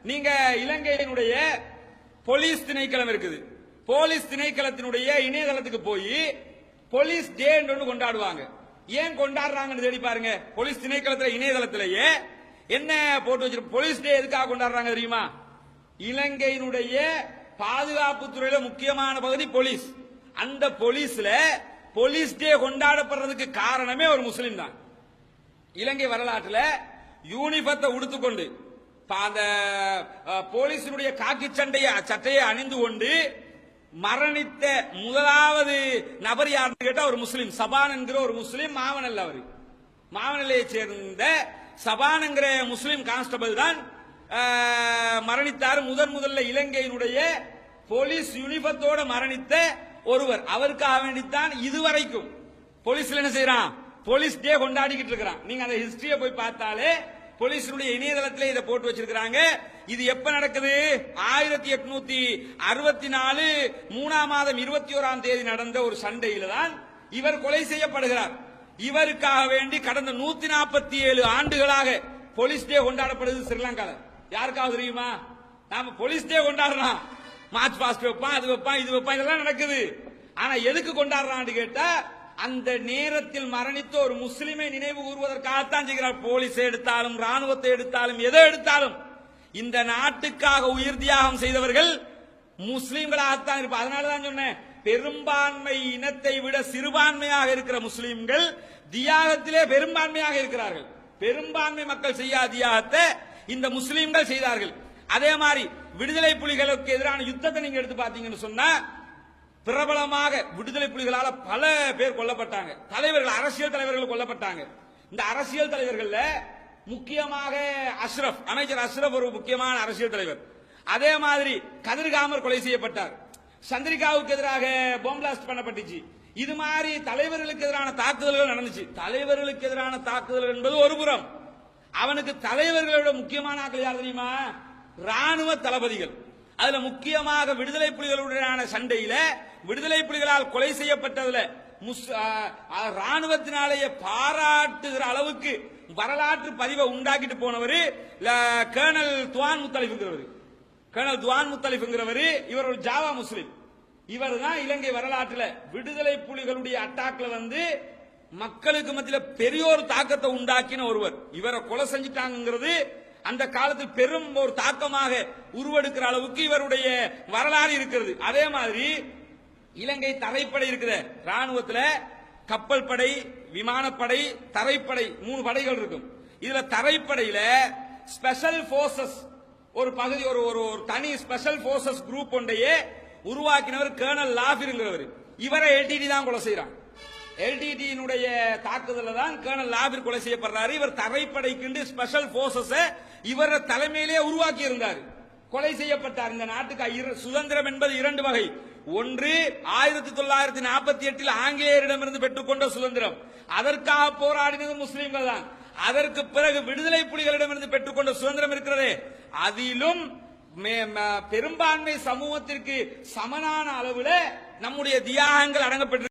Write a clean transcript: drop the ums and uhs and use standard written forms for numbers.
நீங்க இலங்கையினுடைய போலீஸ் திணைக்களம் இருக்குது. போலீஸ் திணைக்களத்தினுடைய இணையதளத்துக்கு போய் போலீஸ் டே ஒன்று கொண்டாடுவாங்க. ஏன் கொண்டாடுறாங்கன்னு தேடி பாருங்க. போலீஸ் திணைக்களத்துல இணையதளத்திலேயே என்ன போட்டு வச்சிருக்க, போலீஸ் டே எதுக்காக கொண்டாடுறாங்க தெரியுமா? இலங்கையினுடைய பாதுகாப்பு துறையில முக்கியமான பகுதி போலீஸ். அந்த போலீஸ்ல போலீஸ் டே கொண்டாடப்படுறதுக்கு காரணமே ஒரு முஸ்லீம் தான். இலங்கை வரலாற்றுல யூனிஃபத்தை உடுத்துக்கொண்டு அந்த போலீசினுடைய காக்கி சட்டையை அணிந்து கொண்டு மரணித்த முதலாவது நபர் யாருன்னு கேட்டா ஒரு முஸ்லீம். சபான் என்கிற ஒரு முஸ்லீம், மாவனல்ல. அவரு மாவனல்லையை சேர்ந்த சபான் என்கிற முஸ்லீம் கான்ஸ்டபிள் தான் மரணித்தார். முதல்ல இலங்கையினுடைய போலீஸ் யூனிஃபத்தோட மரணித்த ஒருவர். அவருக்காக வேண்டித்தான் இதுவரைக்கும் போலீஸ்ல என்ன செய்யறான், போலீஸ் டே கொண்டாடிக்கிட்டு இருக்கிறான். நீங்க அந்த ஹிஸ்டரியை போய் பார்த்தாலே போலீஸுடைய இணையதளத்தில் இதை போட்டு வச்சிருக்காங்க. இது எப்ப நடக்குது? 1864 3ஆம் மாதம் 21ஆம் தேதி நடந்த ஒரு சண்டையில தான் இவர் கொலை செய்யப்படுகிறார். இவருக்காக வேண்டி கடந்த 147 ஆண்டுகளாக போலீஸ் டே கொண்டாடப்படுது ஸ்ரீலங்கால. யாருக்காவது தெரியுமா? நாம போலீஸ் டே கொண்டாடுறோம், மார்ச் பாஸ்ட் வைப்பான், அது வைப்பான், இது வைப்பான், இதெல்லாம் நடக்குது. ஆனா எதுக்கு கொண்டாடுறான்னு கேட்டா, அந்த நேரத்தில் மரணித்த ஒரு முஸ்லிமை நினைவு கூறுவதற்காகத்தான் செய்கிறார். போலீஸ் எடுத்தாலும் ராணுவத்தை எடுத்தாலும் எதை எடுத்தாலும் இந்த நாட்டுக்காக உயிர் தியாகம் செய்தவர்கள் முஸ்லிம்களாகத்தான் இருப்பார். அதனாலதான் சொன்னேன், பெரும்பான்மை இனத்தை விட சிறுபான்மையாக இருக்கிற முஸ்லிம்கள் தியாகத்திலே பெரும்பான்மையாக இருக்கிறார்கள். பெரும்பான்மை மக்கள் செய்யாத தியாகத்தை இந்த முஸ்லிம்கள் செய்தார்கள். அதே மாதிரி விடுதலை புலிகளுக்கு எதிரான யுத்தத்தை நீங்க எடுத்து பாத்தீங்கன்னு சொன்னா, பிரபலமாக விடுதலை புலிகளால பல பேர் கொல்லப்பட்டாங்க. தலைவர்கள், அரசியல் தலைவர்கள் கொல்லப்பட்டாங்க. இந்த அரசியல் தலைவர்கள் முக்கியமாக அஷ்ரப், அமைச்சர் அஷ்ரப் ஒரு முக்கியமான அரசியல் தலைவர். அதே மாதிரி கதிர்காமர் கொலை செய்யப்பட்டார். சந்திரிகாவுக்கு எதிராக பாம் பிளாஸ்ட் பண்ணப்பட்டுச்சு. இது மாதிரி தலைவர்களுக்கு எதிரான தாக்குதல்கள் நடந்துச்சு. தலைவர்களுக்கு எதிரான தாக்குதல் என்பது ஒரு புறம். அவனுக்கு தலைவர்களோட முக்கியமான ஆட்கள் யார் தெரியுமா? ராணுவ தளபதிகள். அதுல முக்கியமாக விடுதலை புலிகளுடனான சண்டையில விடுதலை புலிகளால் கொலை செய்யப்பட்டதுல ராணுவத்தினாலேயே பாராட்டுகிற அளவுக்கு வரலாற்று பதிவை உண்டாக்கிட்டு போனவர் கர்னல் துவான் முத்தலிஃப்ங்கிறவர். கர்னல் துவான் முத்தலிஃப்ங்கிறவர் இவர் ஒரு ஜாவா முஸ்லிம். இவர் தான் இலங்கை வரலாற்றுல விடுதலை புலிகளுடைய அட்டாக்ல மக்களுக்கு மத்தியில பெரிய ஒரு தாக்கத்தை உண்டாக்கின ஒருவர். இவரை கொலை செஞ்சுட்டாங்கிறது அந்த காலத்தில் பெரும் ஒரு தாக்கமாக உருவெடுக்கிற அளவுக்கு இவருடைய வரலாறு இருக்கிறது. அதே மாதிரி இலங்கை தரைப்படை இருக்கிற ராணுவத்தில் கப்பல் படை, விமானப்படை, தரைப்படை 3 படைகள் இருக்கும். இதுல தரைப்படையில ஸ்பெஷல் போர்சஸ் ஒரு பகுதி, ஒரு தனி ஸ்பெஷல் போர்சஸ் குரூப் ஒன்றையே உருவாக்கினவர் கர்னல் லாபிர்ங்கிறவர். இவரை எல்டிடி தான் கொலை செய்யறான். எல்டிடியினுடைய தாக்குதல தான் கர்னல் லாபிர் கொலை செய்யப்படுறாரு. இவர் தரைப்படைக்கு ஸ்பெஷல் போர்சஸ் இவர தலைமையிலே உருவாக்கி இருந்தார். கொலை செய்யப்பட்டார். இந்த நாட்டுக்கு சுதந்திரம் என்பது 2 வகை. ஒன்று 1948 ஆங்கிலேயரிடமிருந்து பெற்றுக்கொண்ட சுதந்திரம். அதற்காக போராடினது முஸ்லிம்கள் தான். அதற்கு பிறகு விடுதலை புலிகளிடமிருந்து பெற்றுக்கொண்ட சுதந்திரம் இருக்கிறதே, அதிலும் பெரும்பான்மை சமூகத்திற்கு சமனான அளவில் நம்முடைய தியாகங்கள் அடங்கப்பட்டிருக்கிறது.